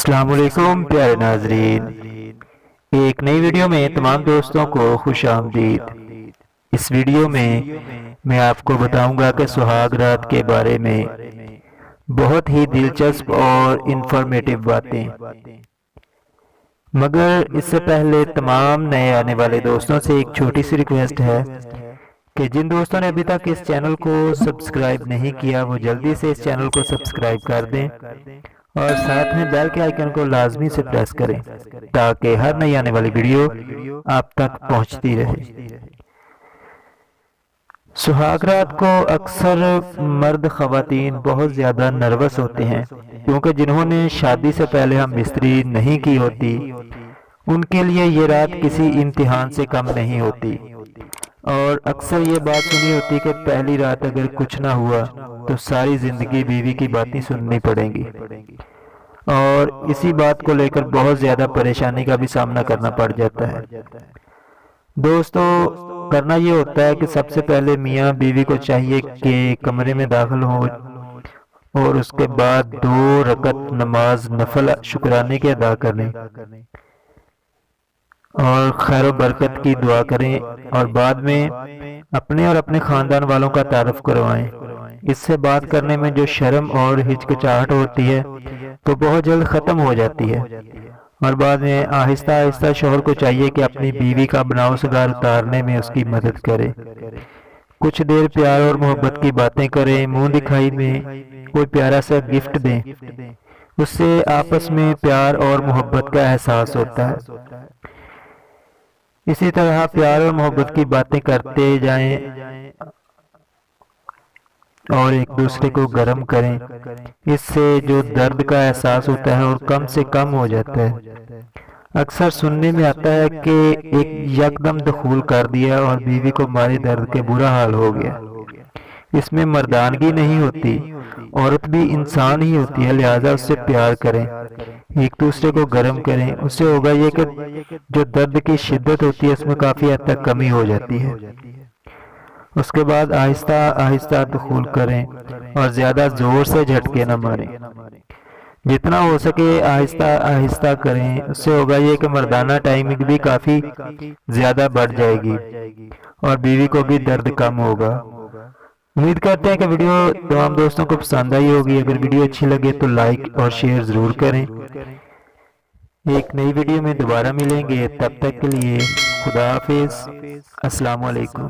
السلام علیکم پیارے ناظرین، ایک نئی ویڈیو میں تمام دوستوں کو خوش آمدید۔ اس ویڈیو میں آپ کو بتاؤں گا کہ سہاگ رات کے بارے میں بہت ہی دلچسپ اور انفارمیٹیو باتیں، مگر اس سے پہلے تمام نئے آنے والے دوستوں سے ایک چھوٹی سی ریکویسٹ ہے کہ جن دوستوں نے ابھی تک اس چینل کو سبسکرائب نہیں کیا وہ جلدی سے اس چینل کو سبسکرائب کر دیں اور ساتھ میں بیل کے آئیکن کو لازمی سے پریس کریں تاکہ ہر نئی آنے والی ویڈیو آپ تک پہنچتی رہے۔ سہاگ رات کو اکثر مرد خواتین بہت زیادہ نروس ہوتے ہیں کیونکہ جنہوں نے شادی سے پہلے ہم بستری نہیں کی ہوتی ان کے لیے یہ رات کسی امتحان سے کم نہیں ہوتی، اور اکثر یہ بات سنی ہوتی کہ پہلی رات اگر کچھ نہ ہوا تو ساری زندگی بیوی کی باتیں سننی پڑیں گی، اور اسی بات کو لے کر بہت زیادہ پریشانی کا بھی سامنا کرنا پڑ جاتا ہے۔ دوستو، کرنا یہ ہوتا ہے کہ سب سے پہلے میاں بیوی کو چاہیے کہ کمرے میں داخل ہو اور اس کے بعد 2 رکعت نماز نفل شکرانے کے ادا کریں اور خیر و برکت کی دعا کریں، اور بعد میں اپنے اور اپنے خاندان والوں کا تعارف کروائیں۔ اس سے بات کرنے میں جو شرم اور ہچکچاہٹ ہوتی ہے تو بہت جلد ختم ہو جاتی ہے، اور بعد میں آہستہ آہستہ شوہر کو چاہیے کہ اپنی بیوی کا بناؤ سگار اتارنے میں اس کی مدد کرے، کچھ دیر پیار اور محبت کی باتیں کریں، منہ دکھائی میں کوئی پیارا سا گفٹ دیں، اس سے آپس میں پیار اور محبت کا احساس ہوتا ہے۔ اسی طرح پیار اور محبت کی باتیں کرتے جائیں اور ایک دوسرے کو گرم کریں، اس سے جو درد کا احساس ہوتا ہے اور کم سے کم ہو جاتا ہے۔ اکثر سننے میں آتا ہے کہ ایک یکدم دخول کر دیا اور بیوی کو مارے درد کے برا حال ہو گیا۔ اس میں مردانگی نہیں ہوتی، عورت بھی انسان ہی ہوتی ہے، لہذا اس سے پیار کریں، ایک دوسرے کو گرم کریں، اس سے ہوگا یہ کہ جو درد کی شدت ہوتی ہے اس میں کافی حد تک کمی ہو جاتی ہے۔ اس کے بعد آہستہ آہستہ دخول کریں اور زیادہ زور سے جھٹکے نہ ماریں، جتنا ہو سکے آہستہ آہستہ کریں، اس سے ہوگا یہ کہ مردانہ ٹائمنگ بھی کافی زیادہ بڑھ جائے گی اور بیوی کو بھی درد کم ہوگا۔ امید کرتے ہیں کہ ویڈیو تمام دوستوں کو پسند آئی ہوگی۔ اگر ویڈیو اچھی لگے تو لائک اور شیئر ضرور کریں۔ ایک نئی ویڈیو میں دوبارہ ملیں گے، تب تک کے لیے خدا حافظ، السلام علیکم۔